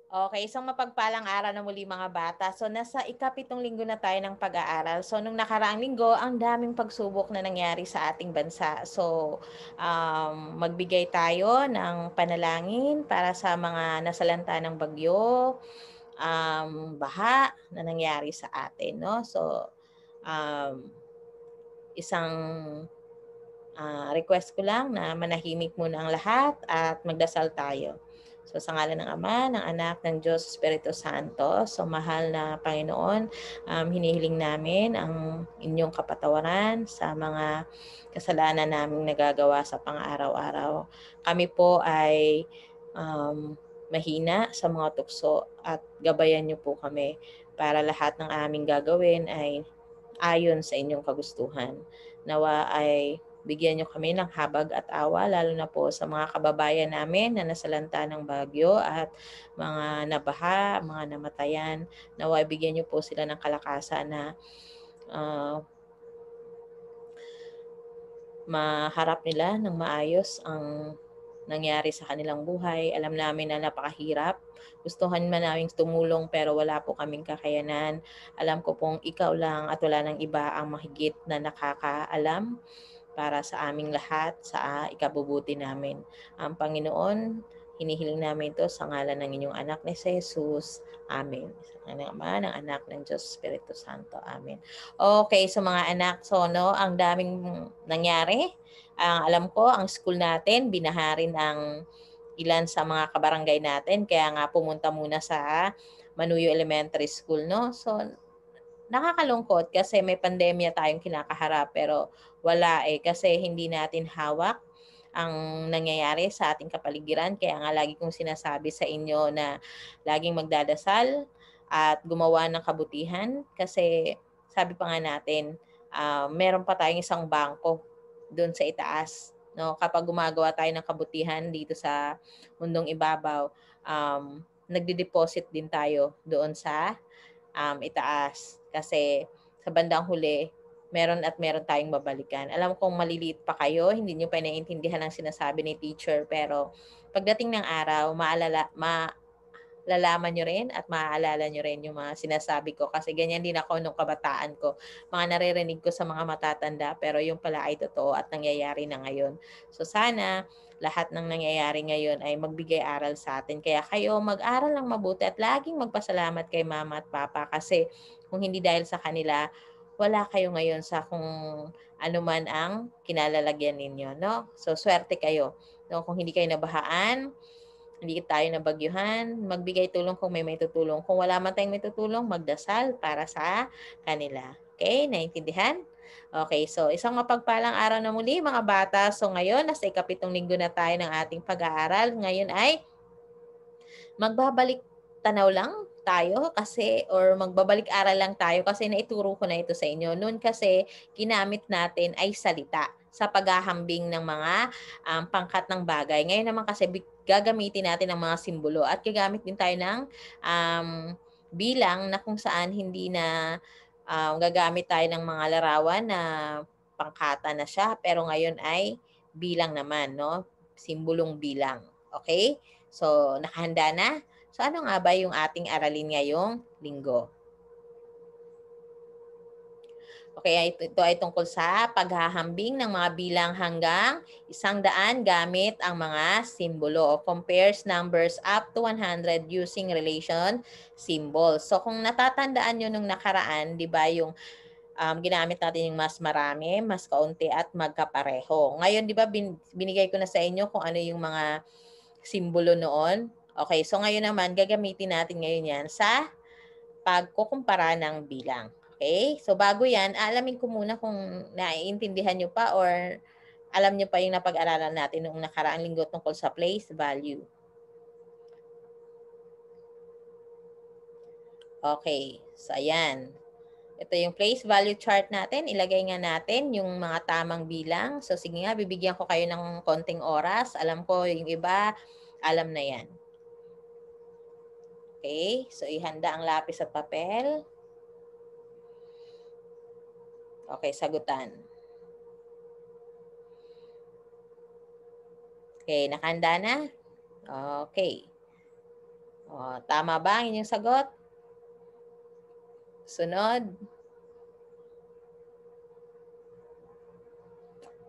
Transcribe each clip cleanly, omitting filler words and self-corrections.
Okay, isang mapagpalang araw na muli mga bata. So nasa ikapitong linggo na tayo ng pag-aaral. So nung nakaraang linggo, ang daming pagsubok na nangyari sa ating bansa. So magbigay tayo ng panalangin para sa mga nasalanta ng bagyo, baha na nangyari sa atin, no? So um, isang request ko lang na manahimik muna ang lahat at magdasal tayo. So sa ngalan ng Ama, ng Anak, ng Diyos, Espiritu Santo, so mahal na Panginoon, hinihiling namin ang inyong kapatawaran sa mga kasalanan naming nagagawa sa pang-araw-araw. Kami po ay um, mahina sa mga tukso at gabayan niyo po kami para lahat ng aming gagawin ay ayon sa inyong kagustuhan. Nawa ay bigyan niyo kami ng habag at awa, lalo na po sa mga kababayan namin na nasalanta ng bagyo at mga nabaha, mga namatayan. Nawa bigyan niyo po sila ng kalakasan na uh, maharap nila ng maayos ang nangyari sa kanilang buhay. Alam namin na napakahirap. Gustuhan man namin tumulong pero wala po kaming kakayanan. Alam ko pong ikaw lang at wala nang iba ang mahigit na nakakaalam para sa aming lahat, sa ikabubuti namin. Ang Panginoon, hinihiling namin ito sa ngalan ng inyong anak ni Jesus. Amen. Sa ngalan ng Ama, ng Anak, ng Diyos, Espiritu Santo. Amen. Okay, so mga anak, so no, ang daming nangyari. Alam ko, ang school natin, binaharin ang ilan sa mga kabarangay natin. Kaya nga pumunta muna sa Manuyo Elementary School, no? So, nakakalungkot kasi may pandemya tayong kinakaharap pero wala kasi hindi natin hawak ang nangyayari sa ating kapaligiran. Kaya nga lagi kong sinasabi sa inyo na laging magdadasal at gumawa ng kabutihan kasi sabi pa nga natin, meron pa tayong isang bangko doon sa itaas. No, kapag gumagawa tayo ng kabutihan dito sa mundong ibabaw, nagde-deposit din tayo doon sa itaas. Kasi sa bandang huli, meron tayong babalikan. Alam kong maliliit pa kayo, hindi nyo pa naiintindihan ang sinasabi ni teacher, pero pagdating ng araw, malalaman nyo rin at maaalala nyo rin yung mga sinasabi ko. Kasi ganyan din ako nung kabataan ko. Mga naririnig ko sa mga matatanda, pero yung pala ay totoo at nangyayari na ngayon. So sana, lahat ng nangyayari ngayon ay magbigay aral sa atin. Kaya kayo mag-aral ng mabuti at laging magpasalamat kay mama at papa kasi kung hindi dahil sa kanila, wala kayo ngayon sa kung ano man ang kinalalagyan ninyo, no? So swerte kayo. No, kung hindi kayo nabahaan, hindi tayo nabagyuhan, magbigay tulong kung may tutulong. Kung wala man tayong may tutulong, magdasal para sa kanila. Okay, naintindihan? Okay, so isang mapagpalang araw na muli mga bata. So ngayon, nasa ikapitong linggo na tayo ng ating pag-aaral. Ngayon ay magbabalik tanaw lang tayo kasi or magbabalik aral lang tayo kasi naituro ko na ito sa inyo. Noon kasi ginamit natin ay salita sa paghahambing ng mga pangkat ng bagay. Ngayon naman kasi gagamitin natin ang mga simbolo at gagamit din tayo ng um, bilang na kung saan hindi na gagamit tayo ng mga larawan na pangkata na siya pero ngayon ay bilang naman, no? Simbolong bilang. Okay? So, nakahanda na? So, ano nga ba yung ating aralin ngayong linggo? Okay, ito ay tungkol sa paghahambing ng mga bilang hanggang 100 gamit ang mga simbolo o compares numbers up to 100 using relation symbols. So, kung natatandaan nyo nung nakaraan, di ba yung ginamit natin yung mas marami, mas kaunti at magkapareho. Ngayon, di ba binigay ko na sa inyo kung ano yung mga simbolo noon? Okay, so ngayon naman, gagamitin natin ngayon yan sa pagkukumpara ng bilang. Okay? So bago yan, alamin ko muna kung naiintindihan nyo pa or alam nyo pa yung napag-aralan natin noong nakaraang linggo tungkol sa place value. Okay. So ayan. Ito yung place value chart natin. Ilagay nga natin yung mga tamang bilang. So sige nga, bibigyan ko kayo ng konting oras. Alam ko yung iba, alam na yan. Okay? So ihanda ang lapis at papel. Okay, sagutan. Okay, nakahanda na? Okay. O, tama ba ang inyong sagot? Sunod.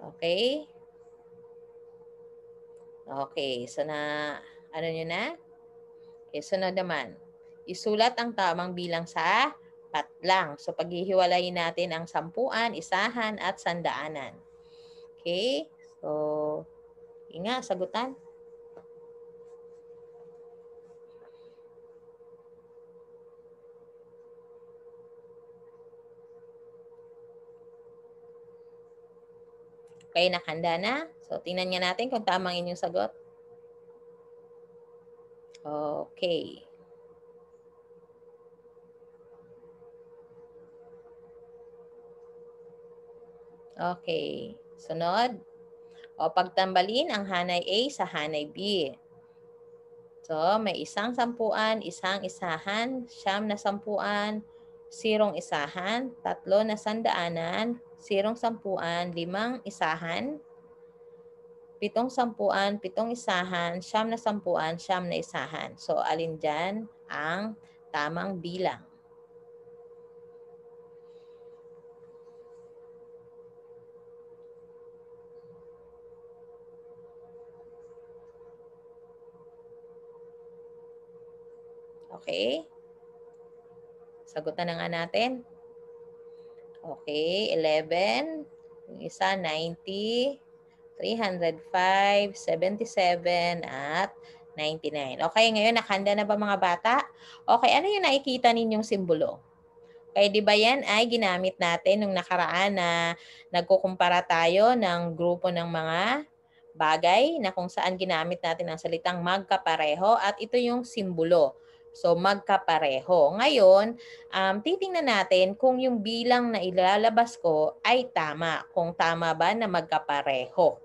Okay? Okay, so ano nyo na? Okay, sunod naman. Isulat ang tamang bilang sa patlang. So, paghihiwalayin natin ang sampuan, isahan, at sandaanan. Okay? So, sagutan. Okay, nakahanda na? So, tingnan nga natin kung tamang inyong sagot. Okay. Okay. Sunod. O, pagtambalin ang hanay A sa hanay B. So, may isang sampuan, isang isahan, siyam na sampuan, zerong isahan, tatlo na sandaanan, zerong sampuan, limang isahan, pitong sampuan, pitong isahan, siyam na sampuan, siyam na isahan. So, alin dyan ang tamang bilang? Okay? Sagutan na nga natin. Okay, 11. Yung isa, 90. 305, 77, at 99. Okay, ngayon nakahanda na ba mga bata? Okay, ano yung nakikita ninyong simbolo? Okay, di ba yan ay ginamit natin nung nakaraan na nagkukumpara tayo ng grupo ng mga bagay na kung saan ginamit natin ang salitang magkapareho at ito yung simbolo. So, magkapareho. Ngayon, titingnan natin kung yung bilang na ilalabas ko ay tama. Kung tama ba na magkapareho.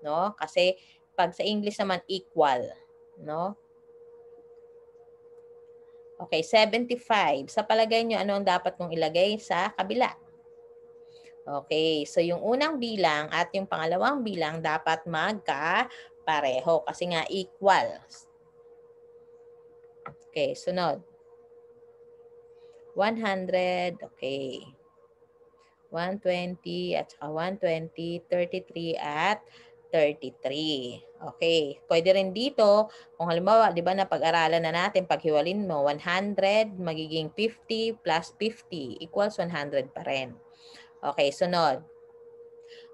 No? Kasi pag sa English naman equal, no? Okay, 75. Sa palagay nyo, ano ang dapat kong ilagay sa kabila? Okay, so yung unang bilang at yung pangalawang bilang dapat magkapareho kasi nga equal. Okay, sunod. 100, okay. 120 at saka 120, 33 at 33. Okay. Pwede rin dito, kung halimbawa, di ba napag-aralan na natin, paghiwalin mo, 100 magiging 50 plus 50 equals 100 pa rin. Okay, sunod.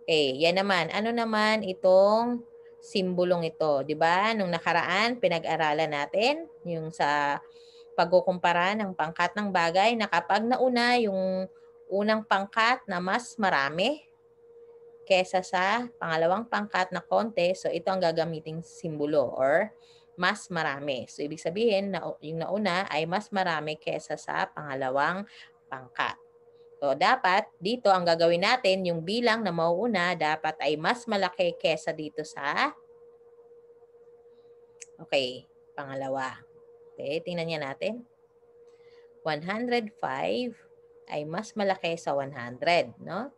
Okay, yan naman. Ano naman itong simbolong ito? Di ba? Nung nakaraan, pinag-aralan natin yung sa pagkukumpara ng pangkat ng bagay na kapag nauna yung unang pangkat na mas marami kesa sa pangalawang pangkat na konti, so ito ang gagamiting simbolo or mas marami. So ibig sabihin na yung nauna ay mas marami kesa sa pangalawang pangkat. So dapat dito ang gagawin natin, yung bilang na mauuna dapat ay mas malaki kesa dito sa pangalawa. Okay, tingnan niya natin. 105 ay mas malaki sa 100, no?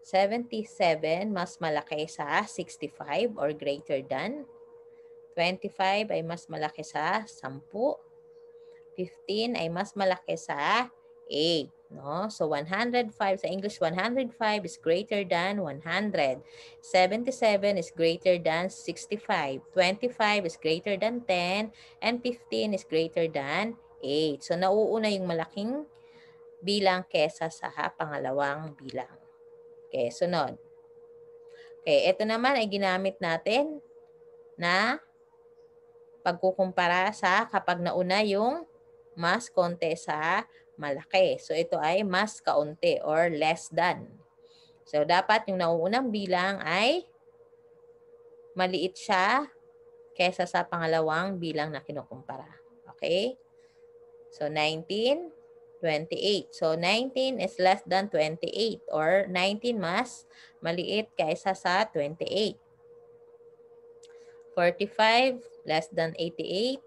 77 mas malaki sa 65 or greater than. 25 ay mas malaki sa 10. 15 ay mas malaki sa 8. No? So 105 sa English, 105 is greater than 100. 77 is greater than 65. 25 is greater than 10. And 15 is greater than 8. So nauuna yung malaking bilang kesa sa pangalawang bilang. Okay, sunod. Okay, ito naman ay ginamit natin na pagkukumpara sa kapag nauna yung mas konti sa malaki. So, ito ay mas kaunti or less than. So, dapat yung nauunang bilang ay maliit siya kesa sa pangalawang bilang na kinukumpara. Okay? So, 19, 28. So, 19 is less than 28 or 19 mas maliit kaysa sa 28. 45 less than 88.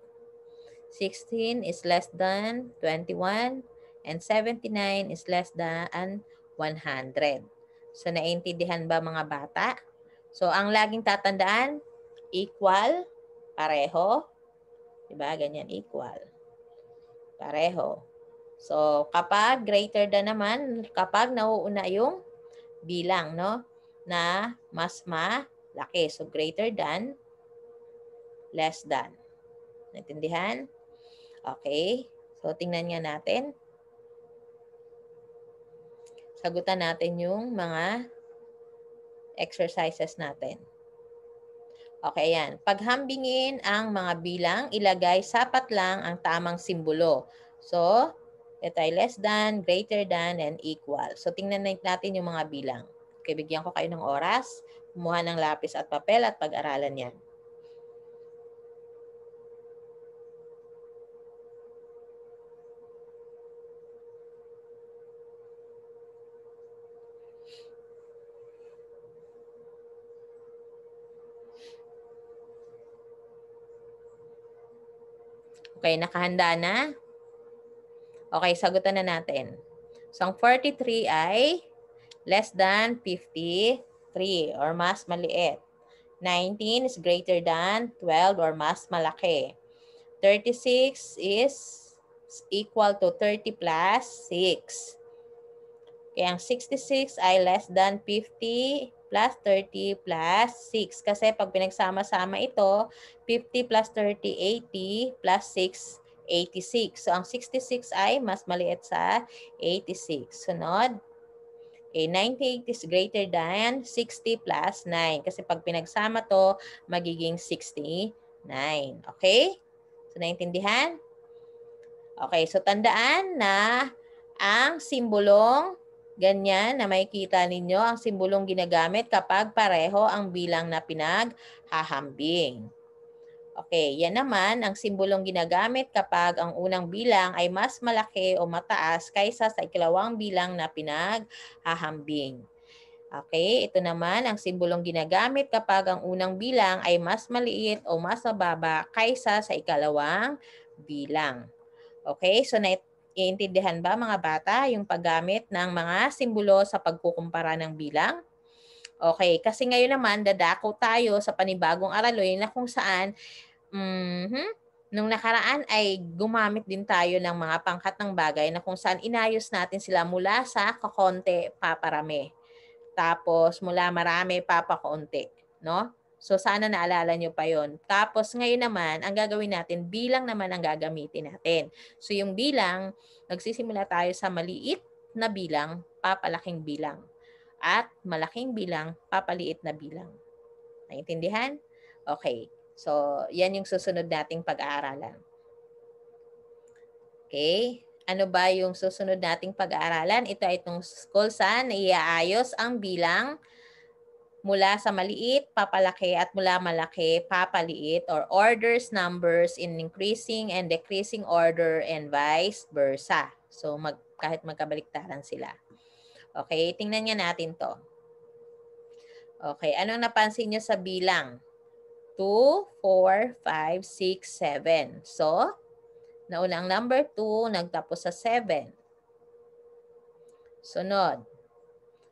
16 is less than 21. And 79 is less than 100. So, naintindihan ba mga bata? So, ang laging tatandaan, equal, pareho, Diba? Ganyan, equal. Pareho. So, kapag greater than naman, kapag nauuna yung bilang, no? Na mas malaki. So, greater than, less than. Naintindihan? Okay. So, tingnan nga natin. Sagutan natin yung mga exercises natin. Okay, yan. Paghambingin ang mga bilang, ilagay sapat lang ang tamang simbolo. So, ito ay less than, greater than, and equal. So, tingnan natin yung mga bilang. Okay, bigyan ko kayo ng oras. Kumuha ng lapis at papel at pag-aralan yan. Okay, nakahanda na? Okay, sagutan na natin. So, ang 43 ay less than 53 or mas maliit. 19 is greater than 12 or mas malaki. 36 is equal to 30 plus 6. Kaya ang 66 ay less than 50 plus 30 plus 6. Kasi pag pinagsama-sama ito, 50 plus 30, 80 plus 6, 86. So, ang 66 ay mas maliit sa 86. Sunod, okay, 98 is greater than 60 plus 9. Kasi pag pinagsama to, magiging 69. Okay? So, naintindihan? Okay, so tandaan na ang simbolong ganyan na makikita ninyo, ang simbolong ginagamit kapag pareho ang bilang na pinaghahambing. Okay, yan naman ang simbolong ginagamit kapag ang unang bilang ay mas malaki o mataas kaysa sa ikalawang bilang na pinaghahambing. Okay, ito naman ang simbolong ginagamit kapag ang unang bilang ay mas maliit o mas mababa kaysa sa ikalawang bilang. Okay, so naiintindihan ba mga bata yung paggamit ng mga simbolo sa pagkukumpara ng bilang? Okay, kasi ngayon naman dadako tayo sa panibagong araloy na kung saan nung nakaraan ay gumamit din tayo ng mga pangkat ng bagay na kung saan inayos natin sila mula sa kakonte paparami. Tapos mula marami papakaunti, no? So sana naalala nyo pa yon. Tapos ngayon naman, ang gagawin natin, bilang naman ang gagamitin natin. So yung bilang, nagsisimula tayo sa maliit na bilang, papalaking bilang. At malaking bilang, papaliit na bilang. Naintindihan? Okay. So, yan yung susunod nating pag-aaralan. Okay? Ano ba yung susunod nating pag-aaralan? Ito ay itong kung saan iaayos ang bilang mula sa maliit, papalaki, at mula malaki, papaliit, or orders numbers in increasing and decreasing order and vice versa. So, kahit magkabaliktaran sila. Okay, tingnan nga natin to. Okay, anong napansin nyo sa bilang? 2, 4, 5, 6, 7. So, nauna ang number 2, nagtapos sa 7. Sunod,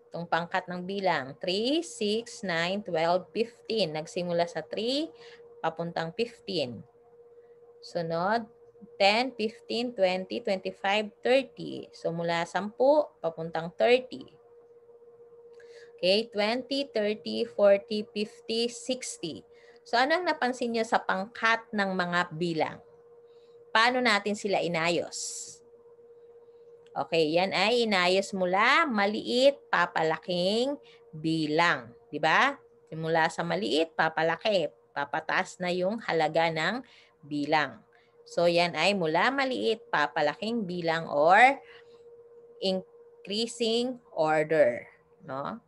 itong pangkat ng bilang, 3, 6, 9, 12, 15. Nagsimula sa 3, papuntang 15. Sunod, 10, 15, 20, 25, 30. So, mula 10, papuntang 30. Okay, 20, 30, 40, 50, 60. So, anong napansin nyo sa pangkat ng mga bilang? Paano natin sila inayos? Okay, yan ay inayos mula maliit, papalaking bilang. Diba? Simula sa maliit, papalaki. Papataas na yung halaga ng bilang. So, yan ay mula maliit, papalaking bilang or increasing order. No?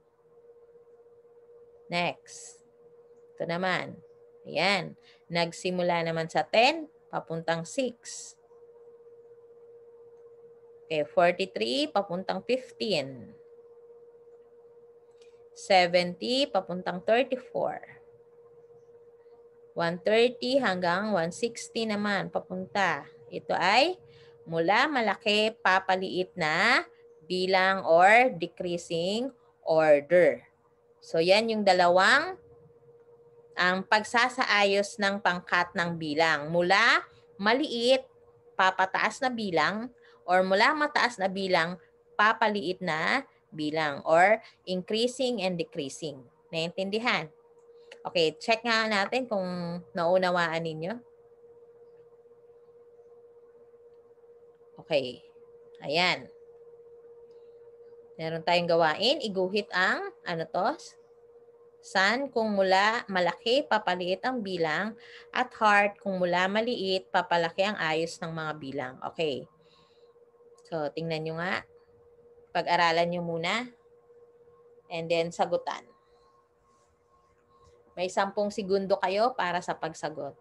Next. Ito naman. Ayan. Nagsimula naman sa 10, papuntang 6. Okay, 43, papuntang 15. 70, papuntang 34. 130 hanggang 160 naman, papunta. Ito ay mula malaki, papaliit na bilang or decreasing order. So, yan yung dalawang ang pagsasaayos ng pangkat ng bilang. Mula maliit, papataas na bilang, or mula mataas na bilang, papaliit na bilang, or increasing and decreasing. Naintindihan? Okay, check nga natin kung naunawaan ninyo. Okay. Ayan. Meron tayong gawain. Iguhit ang, ano to? Sun, kung mula malaki, papaliit ang bilang. At heart, kung mula maliit, papalaki ang ayos ng mga bilang. Okay. So, tingnan nyo nga. Pag-aralan nyo muna. And then, sagutan. May 10 segundo kayo para sa pagsagot.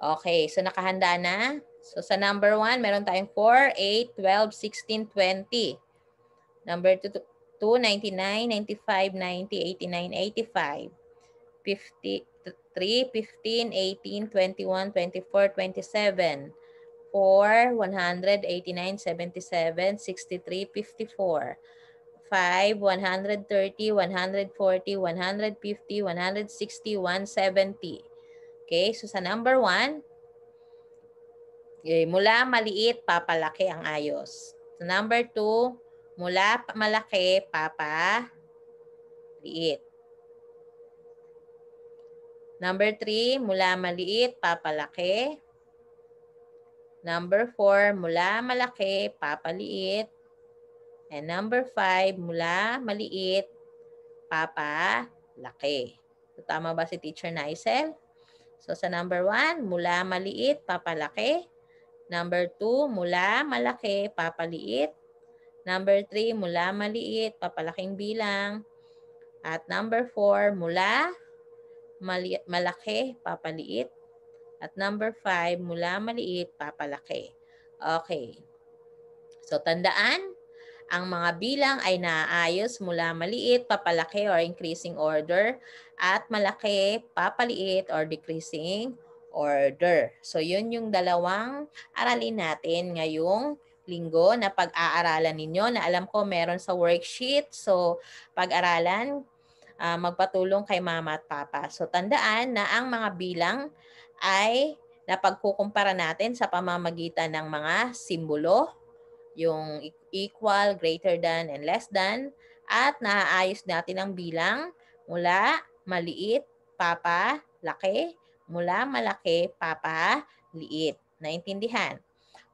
Okay, so nakahanda na. So sa number 1, meron tayong 4, 8, 12, 16, 20. Number 2, 99, 95, 90, 89, 85. 53, 15, 18, 21, 24, 27. 4, 100, 89, 77, 63, 54. 5, 130, 140, 150, 160, 170. Okay, so sa number 1, mula maliit, papalaki ang ayos. Sa number 2, mula malaki, papaliit. Number 3, mula maliit, papalaki. Number 4, mula malaki, papaliit. And number 5, mula maliit, papalaki. So, tama ba si Teacher Naisel? So, sa number 1, mula maliit, papalaki. Number 2, mula malaki, papaliit. Number 3, mula maliit, papalaking bilang. At number 4, mula malaki, papaliit. At number 5, mula maliit, papalaki. Okay. So, tandaan, ang mga bilang ay naaayos mula maliit, papalaki, or increasing order. At malaki, papaliit, or decreasing order. So, yun yung dalawang aralin natin ngayong linggo na pag-aaralan ninyo, na alam ko meron sa worksheet. So, pag-aralan, magpatulong kay mama at papa. So, tandaan na ang mga bilang ay napagkukumpara natin sa pamamagitan ng mga simbolo, yung equal, greater than, and less than, at naaayos natin ang bilang mula maliit, papa, laki, mula malaki, papa, liit. Naintindihan?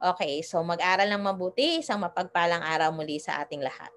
Okay, so mag-aral ng mabuti. Isang mapagpalang araw muli sa ating lahat.